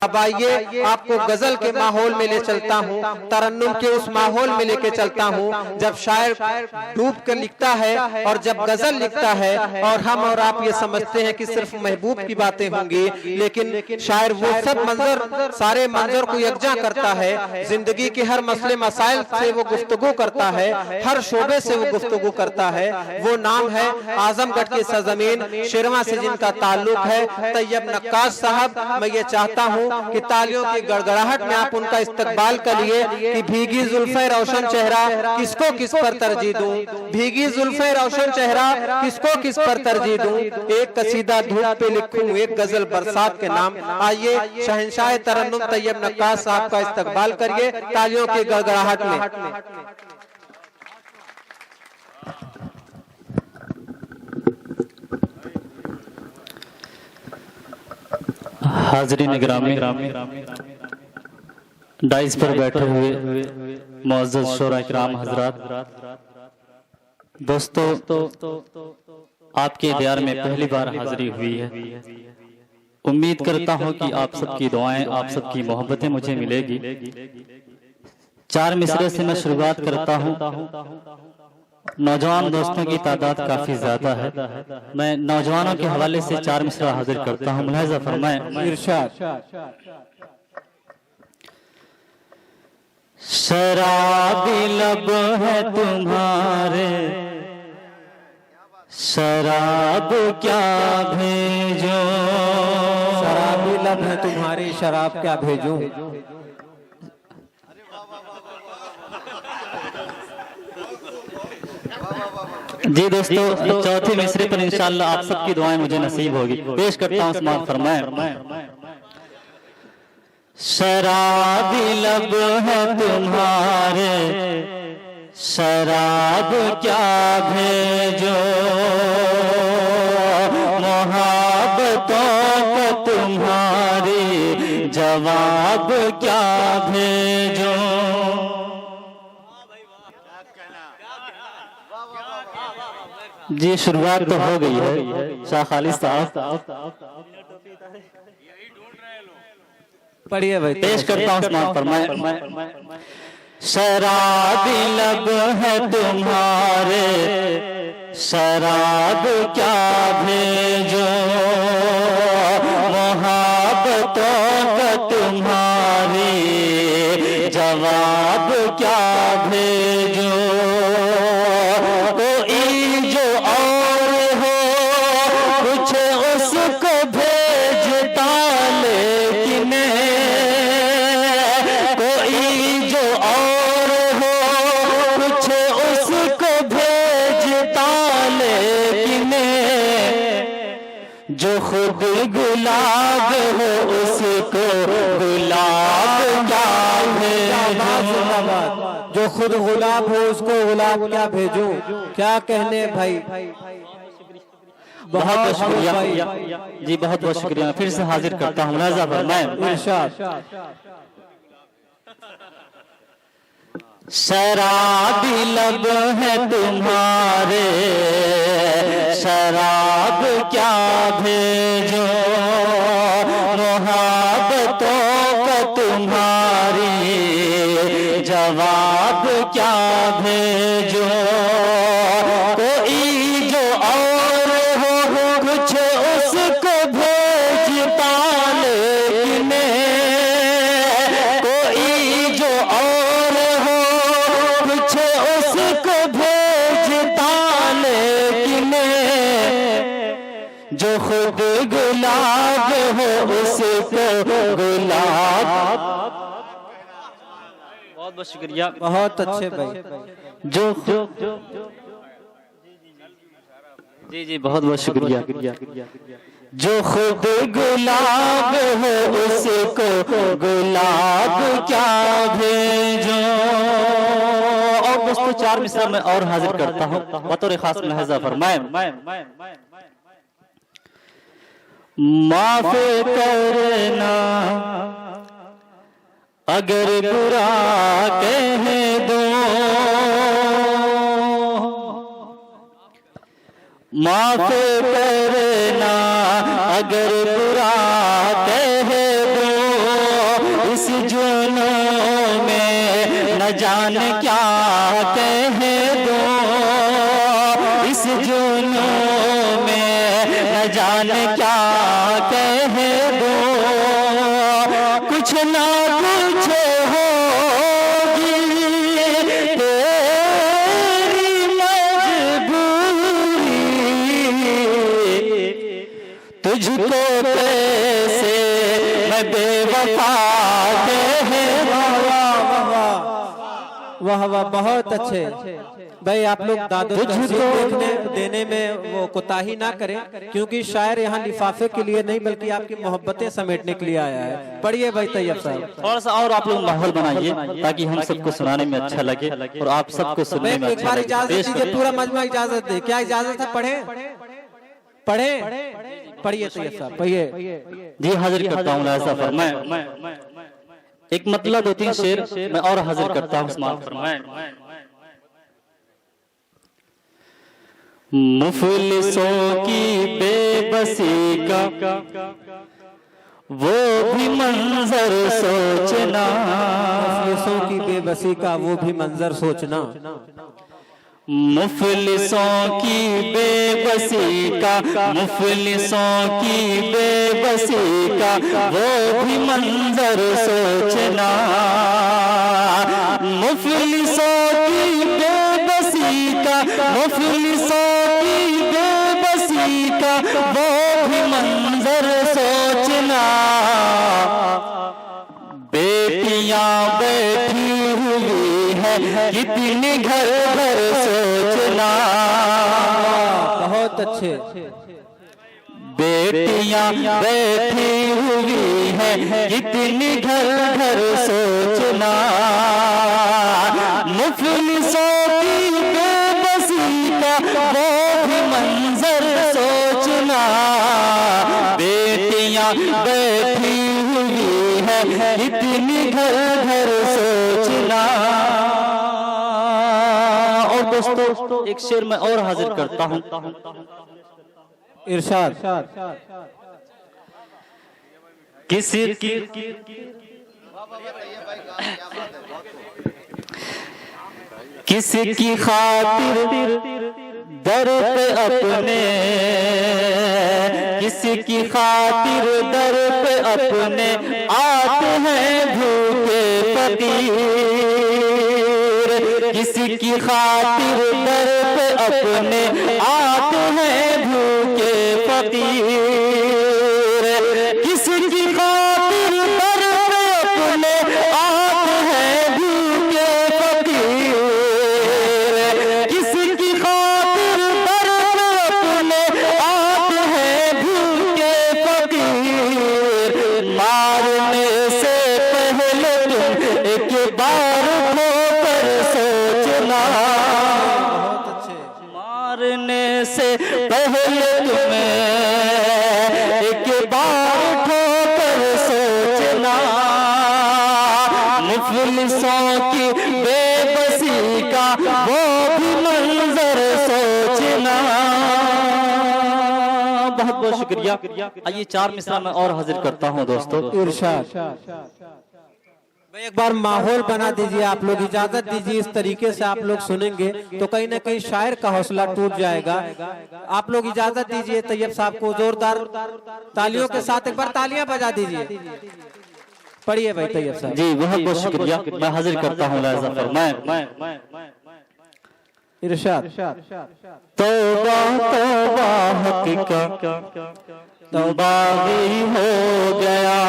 अब आइए आपको गजल के माहौल में ले चलता हूँ, तरन्नुम के उस माहौल में लेके चलता हूँ जब शायर डूब कर लिखता है और जब गजल लिखता है। और हम और आप ये समझते हैं कि सिर्फ महबूब की बातें होंगी, लेकिन शायर वो सब मंजर, सारे मंजर को यकजा करता है। जिंदगी के हर मसले मसाइल से वो गुफ्तगू करता है, हर शोबे से वो गुफ्तगू करता है। वो नाम है आजमगढ़ की सरजमीन शेरवा से जिनका ताल्लुक है, तैयब नक्काश साहब। मैं ये चाहता हूँ कि तालियों की गड़गड़ाहट में आप उनका इस्तकबाल करिए कि भीगी जुल्फे रोशन चेहरा किसको किस पर तरजीह दूं, भीगी जुल्फे रोशन चेहरा किसको किस पर तरजीह दूं, एक कसीदा धूप पे लिखूं, एक गजल बरसात के नाम। आइए शहंशाह तरन्नुम तैयब नक्काश साहब का इस्तकबाल करिए तालियों की गड़गड़ाहट में। हाज़रीन गिरामी, डाइस पर बैठे हुए मुअज़्ज़ज़ शोरा किराम हज़रात, दोस्तों, आपके दीदार में पहली बार हाज़िरी हुई है। उम्मीद करता हूं कि आप सबकी दुआएं, आप सबकी मोहब्बतें मुझे मिलेगी। चार मिसरे से मैं शुरुआत करता हूं। नौजवान दोस्तों की तादाद काफी ज्यादा है, मैं नौजवानों के हवाले से चार मिसरा हाजिर करता हूँ। मुलाहिज़ा फरमाएं। इरशाद। शराबी लब है तुम्हारे, शराब क्या भेजो, शराबी लब है तुम्हारी, शराब क्या भेजूं। जी दोस्तों, चौथे मिसरे पर इंशाअल्लाह आप सबकी दुआएं मुझे नसीब होगी। पेश करता हूँ समाअत फरमाएं। शराबी लब है तुम्हारे, शराब क्या भेजो, मोहब्बतों को तुम्हारी जवाब क्या भेजो। जी शुरुआत तो हो गई है। शाह खालिद साहब पढ़िए भाई। पेश करता हूँ समाअत फरमाएं। शराबी लब है तुम्हारे, शराब क्या भेजो, मोहब्बतों का तुम्हारी जवाब क्या भेजो। जो खुद गुलाब हो उसको गुलाब क्या भेजूं, जो खुद गुलाब हो उसको गुलाब क्या भेजूं। क्या कहने भाई। बहुत बहुत शुक्रिया जी, बहुत बहुत शुक्रिया। फिर से हाजिर करता हूँ। मुलाहिज़ा फरमाएं। शराबी लब है तुम्हारे, शराब क्या भेजो, मोहब्बतों को तुम्हारी जवाब क्या भेजो। कोई जो और हो कुछ उसको भेजता, लेकिन कोई जो और उसको भेजता, लेकिन जो खुद गुलाब हो उसको गुलाब। बहुत बहुत शुक्रिया, बहुत अच्छे भाई। जो जी जी बहुत बहुत शुक्रिया। जो खुद गुलाब हो उसको गुलाब क्या भेजो। और दोस्तों चार मिसरा में और हाजिर करता हूँ, बतौर खास मुलाहिज़ा फरमाएं। माफ करना अगर बुरा कह दो, माफ करना अगर बुरा कह दो, इस जुनून में न जाने क्या कह दो, इस जुनून में न जाने क्या कह दो, कुछ ना कुछ होगी तेरी मजबूरी, तुझको कैसे मैं बेवफा कह वाह वाह, बहुत अच्छे भाई। आप लोग दादो देने में वो कोताही ना करें, क्योंकि शायर यहाँ लिफाफे के लिए नहीं बल्कि आपकी मोहब्बतें समेटने के लिए आया है। पढ़िए भाई तैयब साहब। थोड़ा सा और आप लोग माहौल बनाइए ताकि हम सबको सुनाने में अच्छा लगे और आप सबको सुनने में एक अच्छा बार लगे। इजाजत दीजिए, पूरा मजमा इजाजत दे। क्या इजाजत है? पढ़े पढ़िए तैयब साहब, पढ़िए। जी हाजिर करता हूँ ऐसा फरमाए, एक मतलब 2-3 शेर मैं और हाजिर करता हूँ। समाअत फरमाए। मुफलिसों की बेबसी का वो भी मंजर सोचना, मुफलिसों की बेबसी का वो भी मंजर सोचना, मुफलिसों की बेबसी का, मुफलिसों की बेबसी का वो भी मंजर सोचना, मुफलिसों की बेबसी का, मुफलिसों की बेबसी का वो भी मंजर सोचना, बेटियां बैठी हुई है कितनी घर घर सोचना, बहुत अच्छे। बेटियां बैठी हुई है कितनी घर घर सोचना, मुफलिसों की बेबसी का वो भी मंजर सोचना, बेटियां बैठी हुई है कितनी घर घर सोचना। और दोस्तों एक शेर मैं और हाजिर करता हूँ। इरशाद। किसी की किसी की खातिर दर पे अपने, किसी की खातिर दर पे अपने आते हैं भूखे फकीर, किसी की खातिर दर पे अपने आते हैं भूखे फकीर, किसी की खातिर दर पे अपने आते हैं भूखे फकीर, किसी की खातिर दर पे अपने आते हैं भूखे फकीर, मारने से पहले तुम एक बार ठोकर सोचना, मारने से पहले तुम्हें एक बार ठोकर सोचना, मुफलिसों की बेबसी का वो भी मंजर सोचना। बहुत बहुत शुक्रिया। आइए 4 मिसरा में और हाजिर करता हूँ दोस्तों। इरशाद। एक बार माहौल बना दीजिए, आप लोग इजाजत दीजिए। इस तरीके से आप लोग सुनेंगे तो कहीं ना कहीं शायर का हौसला टूट जाएगा। आप लोग इजाजत दीजिए तैयब साहब को, जोरदार तालियों के साथ एक बार तालियां बजा दीजिए। पढ़िए भाई तैयब साहब। जी बहुत बहुत शुक्रिया। मैं हाजिर करता हूँ लाज़ा फरमाए। इरशाद। तौबा तौबा हकीकत तौबा भी हो गया,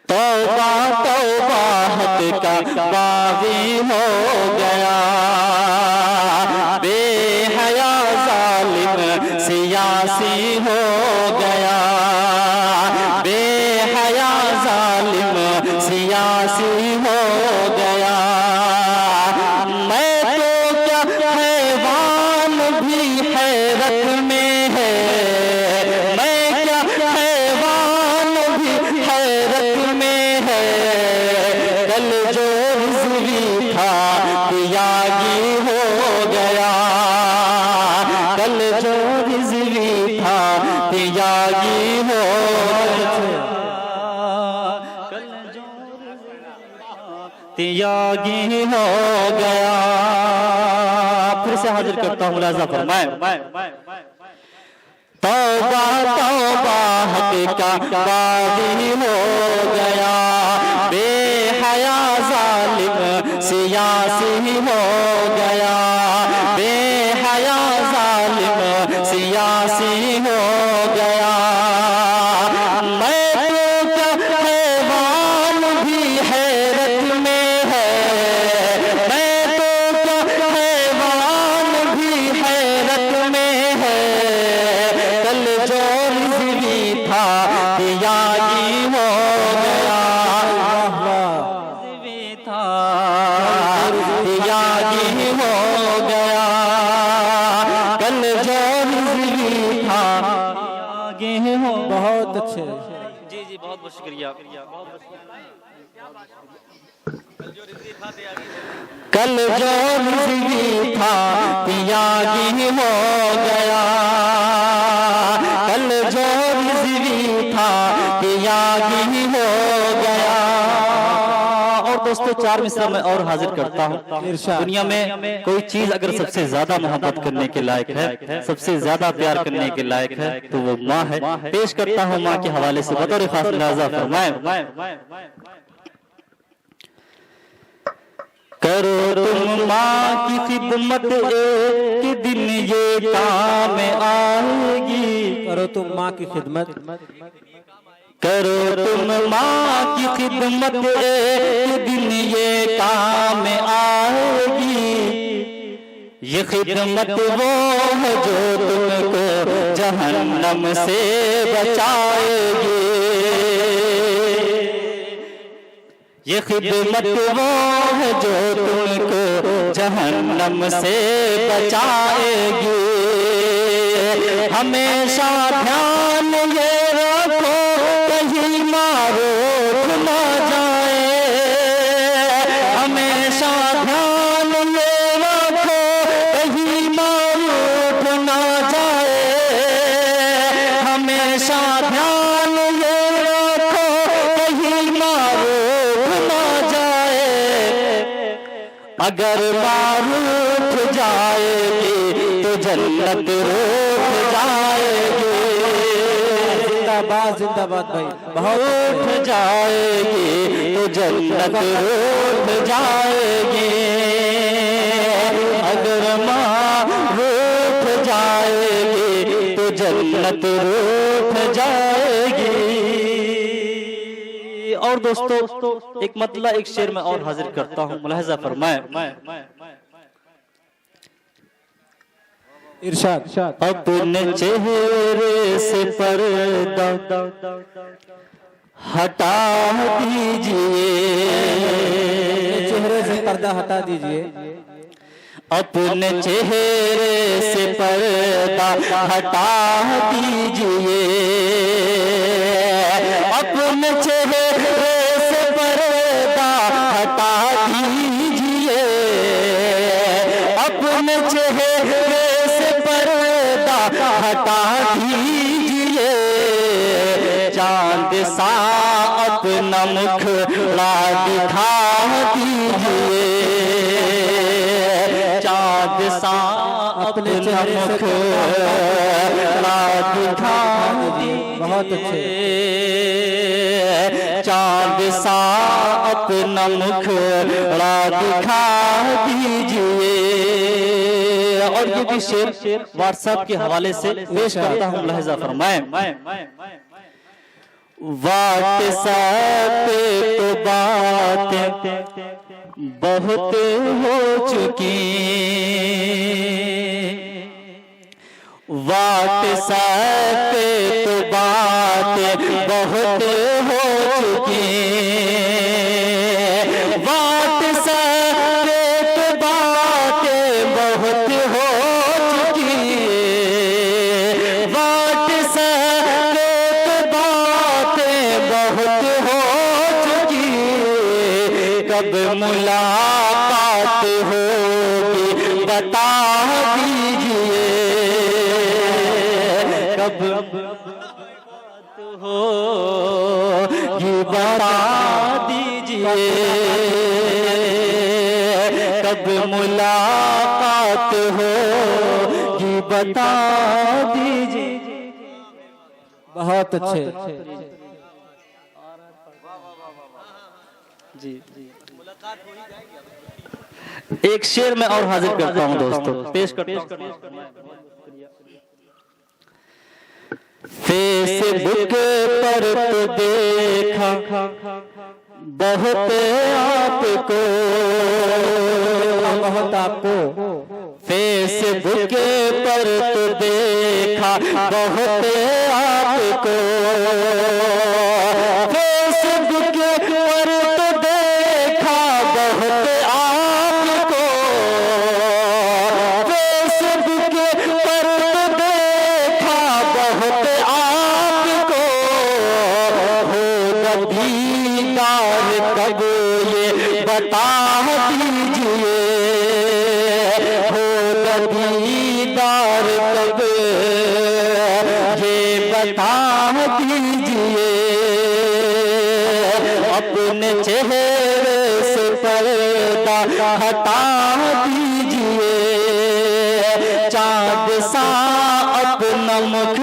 तौबा तौबा हकीकत बागी हो गया, बेहया जालिम सियासी हो गया, बेहया जालिम सियासी हो गया, मैं तो क्या हैवान भी हैरत में है, मैं क्या हैवान भी हैरत में है, कल जो रिज़वी था त्यागी हो गया, कल जो रिज़वी था त्यागी हो गया। त्यागी हो गया। फिर से हाजिर करता हूँ, मुलाजा फरमाए। तौबा तौबा हक का बागी हो गया, बेहया जालिम सियासी हो गया, बेहया जालिम सियासी हो गया। मैं तो क्या हैवान भी हैरत में है, मैं तो क्या हैवान भी हैरत में है। कल जो रिज़वी था त्यागी हो गया, रिज़वी था त्यागी हो गया। कल जो रिज़वी था त्यागी हो। बहुत अच्छे। जी जी, बहुत बहुत शुक्रिया। कल जो रिज़वी था त्यागी हो गया, कल जो रिज़वी था त्यागी हो गया। और दोस्तों, चार मिसरा मैं और हाजिर करता हूँ। दुनिया में कोई चीज अगर सबसे ज्यादा मोहब्बत करने के लायक है, सबसे ज्यादा प्यार करने के लायक है, तो वो माँ है। पेश करता हूँ माँ के हवाले से बतौर खास मुलाजा फरमाए। करो तुम माँ की खिदमत, एक दिन ये काम आएगी। करो तुम माँ की खिदमत, करो तुम माँ की खिदमत, एक दिन ये काम आएगी। ये खिदमत वो है जो तुमको जहन्नम से बचाएगी। ये खिदमत वो है जो तुमको जहन्नम से बचाएगी। हमेशा ध्यान ये रखो कहीं मारूफ न जाए, हमेशा ध्यान ये रखो कहीं मारूफ न जाए, हमेशा ध्यान ये रखो कहीं मारूफ न जाए। अगर मारूफ जाएगी तो जन्नत रूठ जाएगी। जिंदाबाद जिंदाबाद भाई, बहुत रूठ जाएगी तो जन्नत रूठ जाएगी। अगर माँ रूठ जाएगी तो जन्नत रूठ जाएगी। और दोस्तों, एक मतलब एक शेर में और हाजिर करता हूँ, मुलाहिजा फरमाए। इरशाद। अपने चेहरे से पर्दा हटा दीजिए, चेहरे से पर्दा हटा दीजिए। अपने चेहरे से पर्दा हटा दीजिए, अपने चेहरे से पर्दा हटा दीजिए, अपने चेहरे से पर्दा हटा दीजिए। चांद सा अपना मुखड़ा दिखा दीजिए, चांद सा अपना मुखड़ा दिखा दीजिए। बहुत अच्छे। चांद सा अपना मुखड़ा दिखा दीजिए। और ये भी शेर व्हाट्सएप के हवाले से पेश करता हूँ, मुलाहिजा फरमाए। व्हाट्सएप पे तो बातें बहुत हो चुकी, व्हाट्सएप पे तो बातें बहुत हो चुकी, व्हाट्सएप पे तो बातें बहुत हो चुकी, व्हाट्सएप पे तो बातें बहुत हो चुकी। कब मुलाकात होगी बता दीजिए, कब बात हो ये बता दीजिए। मुलाकात होगी बता दीजिए। बहुत अच्छे। जी एक शेर में और हाजिर करता हूं दोस्तों, पेश करता हूं। फेसबुक पर तो देखा बहुत आपको, बहुत आपको। फेसबुक पर तो देखा बहुत आपको, फेसबुक पर तो देखा बहुत आपको, फेसबुक पर तो देखा बहुत आपको, हो दीदार कब ये बता दीजिए, हो दीदार कब ये बता दीजिए, अपने चेहरे से पर्दा हटा दीजिए, चाँद सा अपना मुख